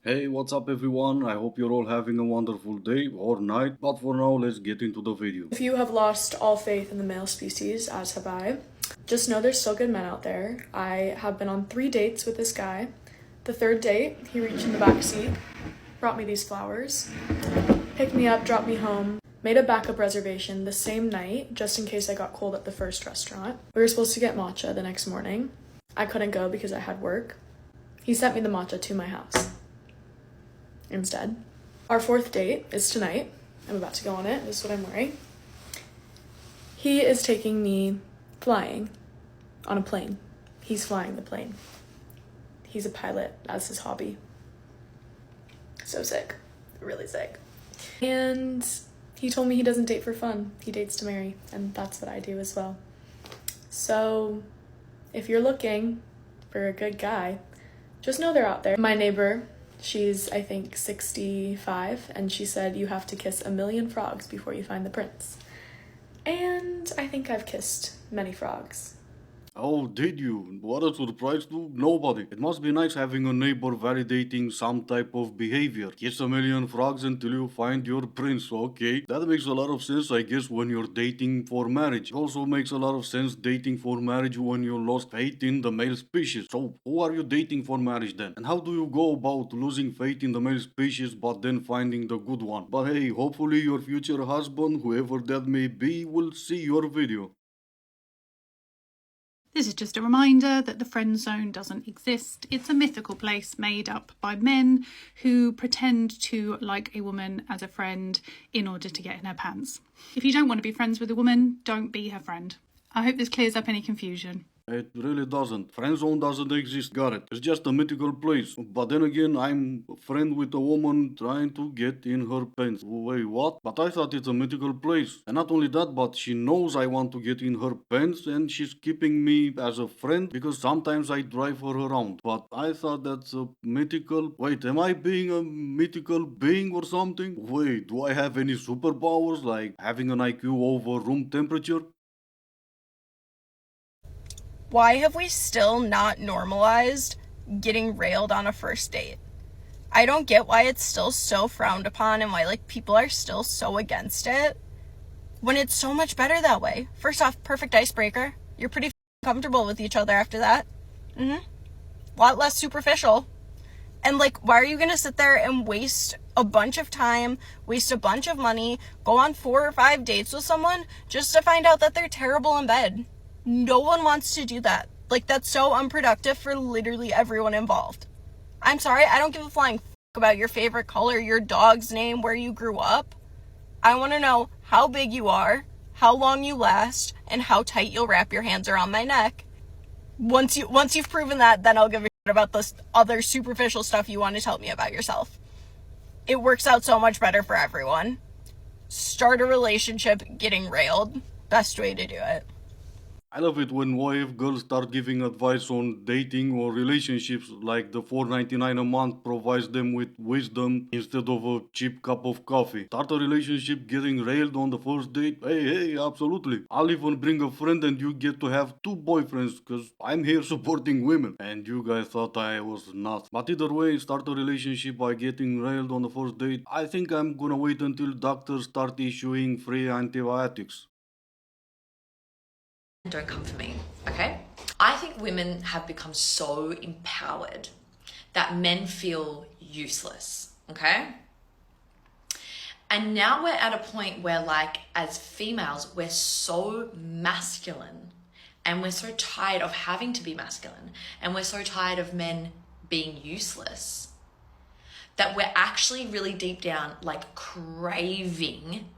Hey, what's up everyone? I hope you're all having a wonderful day or night, but for now, let's get into the video. If you have lost all faith in the male species, as have I, just know there's still good men out there. I have been on 3 dates with this guy. The third date, he reached in the back seat, brought me these flowers, picked me up, dropped me home, made a backup reservation the same night, just in case I got cold at the first restaurant. We were supposed to get matcha the next morning. I couldn't go because I had work. He sent me the matcha to my house instead. Our fourth date is tonight. I'm about to go on it. This is what I'm wearing. He is taking me flying on a plane. He's flying the plane. He's a pilot. That's his hobby. So sick. Really sick. And he told me he doesn't date for fun. He dates to marry. And that's what I do as well. So if you're looking for a good guy, just know they're out there. My neighbor, she's, I think, 65, and she said you have to kiss 1,000,000 frogs before you find the prince. And I think I've kissed many frogs. Oh, did you? What a surprise to nobody. It must be nice having a neighbor validating some type of behavior. Kiss 1,000,000 frogs until you find your prince. Okay, that makes a lot of sense, I guess, when you're dating for marriage. It also makes a lot of sense dating for marriage when you lost faith in the male species. So, who are you dating for marriage then? And how do you go about losing faith in the male species but then finding the good one? But hey, hopefully your future husband, whoever that may be, will see your video. This is just a reminder that the friend zone doesn't exist. It's a mythical place made up by men who pretend to like a woman as a friend in order to get in her pants. If you don't want to be friends with a woman, don't be her friend. I hope this clears up any confusion. It really doesn't. Friend zone doesn't exist, got it. It's just a mythical place. But then again, I'm a friend with a woman trying to get in her pants. Wait, what? But I thought it's a mythical place. And not only that, but she knows I want to get in her pants and she's keeping me as a friend because sometimes I drive her around. But I thought that's a mythical... Wait, am I being a mythical being or something? Wait, do I have any superpowers like having an IQ over room temperature? Why have we still not normalized getting railed on a first date? I don't get why it's still so frowned upon and why people are still so against it when it's so much better that way. First off, perfect icebreaker. You're pretty comfortable with each other after that. A lot less superficial. And why are you gonna sit there and waste a bunch of time, waste a bunch of money, go on 4 or 5 dates with someone just to find out that they're terrible in bed? No one wants to do that. That's so unproductive for literally everyone involved. I'm sorry, I don't give a flying about your favorite color, your dog's name, where you grew up. I want to know how big you are, how long you last, and how tight you'll wrap your hands around my neck. Once you've proven that, then I'll give a shit about this other superficial stuff you want to tell me about yourself. It works out so much better for everyone. Start a relationship getting railed. Best way to do it. I love it when YF girls start giving advice on dating or relationships like the $4.99 a month provides them with wisdom instead of a cheap cup of coffee. Start a relationship getting railed on the first date? Hey, absolutely. I'll even bring a friend and you get to have 2 boyfriends because I'm here supporting women. And you guys thought I was nuts. But either way, start a relationship by getting railed on the first date. I think I'm gonna wait until doctors start issuing free antibiotics. Don't come for me, okay? I think women have become so empowered that men feel useless, okay? And now we're at a point where, as females, we're so masculine and we're so tired of having to be masculine and we're so tired of men being useless that we're actually really deep down, craving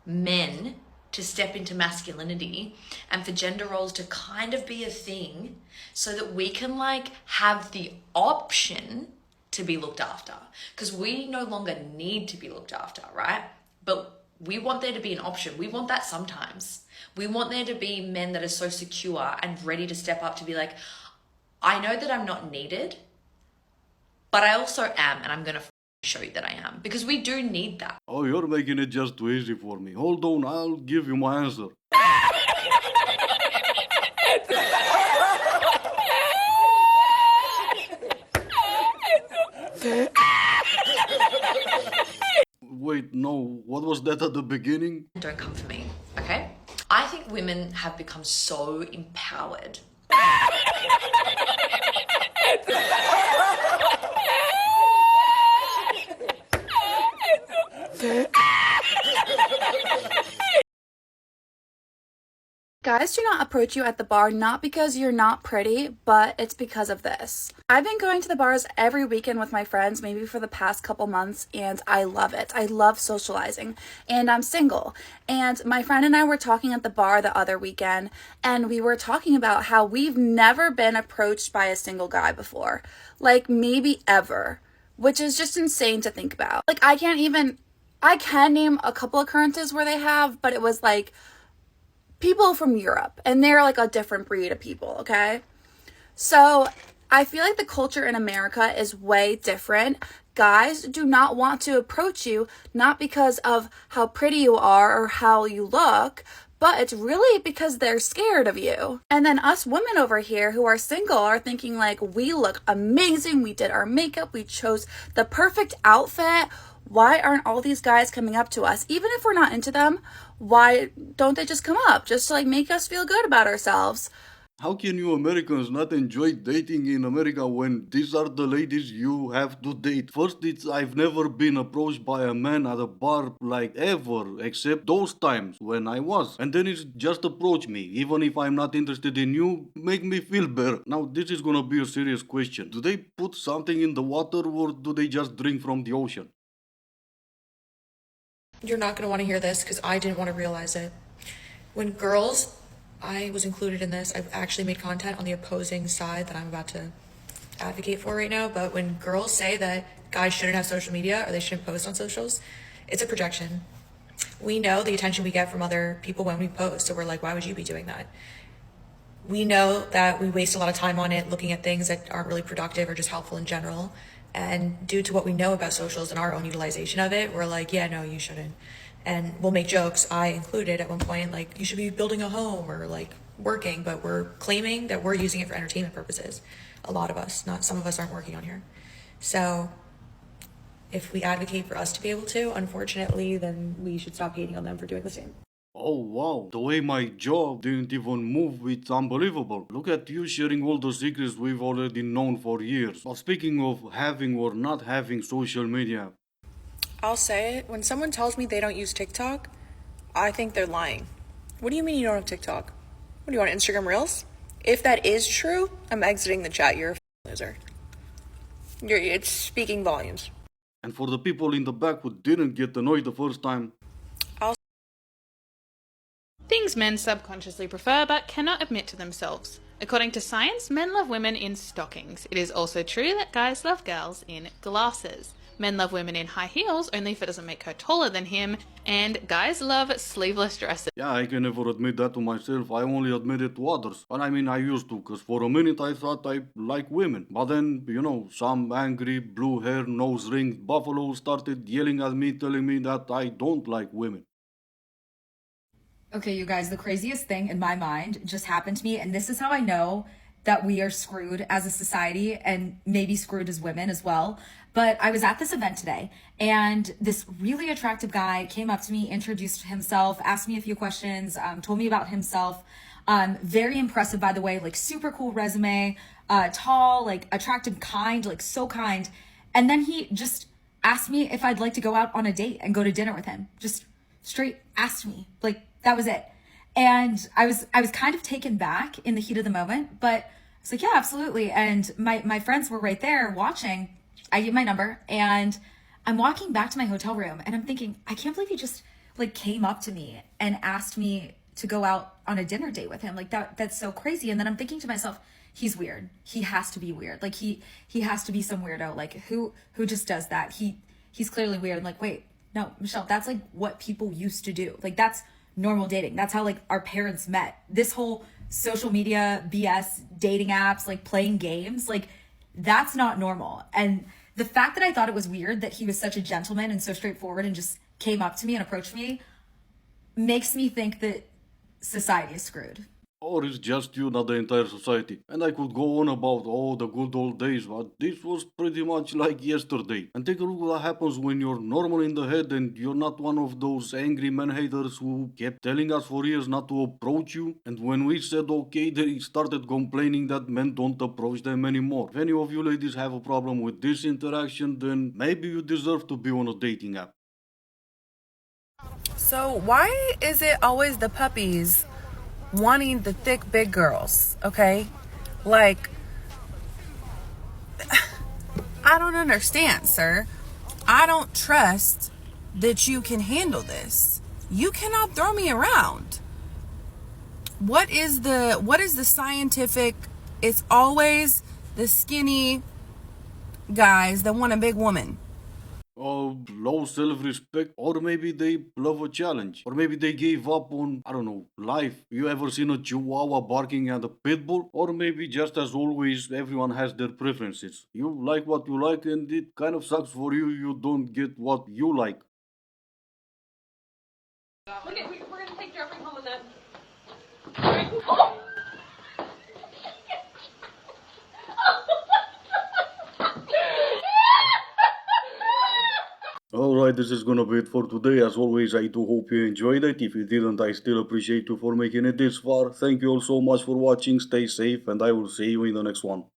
men to step into masculinity and for gender roles to kind of be a thing so that we can have the option to be looked after, because we no longer need to be looked after, right? But we want there to be an option. We want that sometimes. We want there to be men that are so secure and ready to step up to be I know that I'm not needed, but I also am, and I'm gonna show you that I am, because we do need that. Oh, you're making it just too easy for me. Hold on, I'll give you my answer. Wait, no, what was that at the beginning? Don't come for me, okay? I think women have become so empowered. Guys do not approach you at the bar not because you're not pretty, but it's because of this. I've been going to the bars every weekend with my friends, maybe for the past couple months, and I love it. I love socializing, and I'm single. And my friend and I were talking at the bar the other weekend, and we were talking about how we've never been approached by a single guy before. Like, maybe ever, which is just insane to think about. Like, I can name a couple occurrences where they have, but it was like people from Europe, and they're like a different breed of people, okay? So I feel like the culture in America is way different. Guys do not want to approach you, not because of how pretty you are or how you look, but it's really because they're scared of you. And then us women over here who are single are thinking like, we look amazing, we did our makeup, we chose the perfect outfit. Why aren't all these guys coming up to us? Even if we're not into them, why don't they just come up just to like make us feel good about ourselves? How can you Americans not enjoy dating in America when these are the ladies you have to date? First, I've never been approached by a man at a bar like ever, except those times when I was. And then it's just approach me, even if I'm not interested in you, make me feel better. Now, this is gonna be a serious question. Do they put something in the water or do they just drink from the ocean? You're not going to want to hear this because I didn't want to realize it. When girls, I was included in this, I've actually made content on the opposing side that I'm about to advocate for right now, but when girls say that guys shouldn't have social media or they shouldn't post on socials, it's a projection. We know the attention we get from other people when we post, so we're like, why would you be doing that? We know that we waste a lot of time on it looking at things that aren't really productive or just helpful in general. And due to what we know about socials and our own utilization of it, we're like, yeah, no, you shouldn't. And we'll make jokes, I included at one point, like, you should be building a home or like working, but we're claiming that we're using it for entertainment purposes. A lot of us, not some of us aren't working on here. So if we advocate for us to be able to, unfortunately, then we should stop hating on them for doing the same. Oh wow, the way my jaw didn't even move, it's unbelievable. Look at you sharing all the secrets we've already known for years. But speaking of having or not having social media, I'll say it, when someone tells me they don't use TikTok, I think they're lying. What do you mean you don't have TikTok? What do you want, Instagram Reels? If that is true, I'm exiting the chat. You're a loser. It's speaking volumes. and for the people in the back who didn't get annoyed the first time, Things men subconsciously prefer but cannot admit to themselves. According to science, men love women in stockings. It is also true that guys love girls in glasses. Men love women in high heels only if it doesn't make her taller than him, and guys love sleeveless dresses. yeah, I can never admit that to myself. I only admit it to others. And I mean, I used to, because for a minute I thought I liked women. But then, some angry, blue hair, nose ring buffalo started yelling at me, telling me that I don't like women. Okay, you guys, the craziest thing in my mind just happened to me, and this is how I know that we are screwed as a society and maybe screwed as women as well. But I was at this event today, and this really attractive guy came up to me, introduced himself, asked me a few questions, told me about himself. Very impressive, by the way, like super cool resume, tall, like attractive, kind, like so kind. And then he just asked me if I'd like to go out on a date and go to dinner with him. Just straight asked me, like, that was it. And I was kind of taken back in the heat of the moment, but I was like, yeah, absolutely. And my friends were right there watching. I gave my number and I'm walking back to my hotel room and I'm thinking, I can't believe he just like came up to me and asked me to go out on a dinner date with him. Like that's so crazy. And then I'm thinking to myself, he's weird. He has to be weird. Like he has to be some weirdo. Like who just does that? He's clearly weird. I'm like, wait, no, Michelle, that's like what people used to do. Like that's normal dating. That's how like our parents met. This whole social media BS, dating apps, like playing games, like that's not normal. And the fact that I thought it was weird that he was such a gentleman and so straightforward and just came up to me and approached me makes me think that society is screwed. Or it's just you, not the entire society. And I could go on about the good old days, but this was pretty much like yesterday. And take a look what happens when you're normal in the head and you're not one of those angry man haters who kept telling us for years not to approach you. And when we said okay, they started complaining that men don't approach them anymore. If any of you ladies have a problem with this interaction, then maybe you deserve to be on a dating app. So why is it always the puppies wanting the thick big girls? Okay, like I don't understand, sir. I don't trust that you can handle this. You cannot throw me around. What is the scientific? It's always the skinny guys that want a big woman. Low self respect, or maybe they love a challenge, or maybe they gave up on, I don't know, life. You ever seen a chihuahua barking at a pit bull? Or maybe, just as always, everyone has their preferences. You like what you like, and it kind of sucks for you, you don't get what you like. Look at, we're gonna take Jeffrey home and then. Alright, this is gonna be it for today. As always, I do hope you enjoyed it. If you didn't, I still appreciate you for making it this far. Thank you all so much for watching. Stay safe, and I will see you in the next one.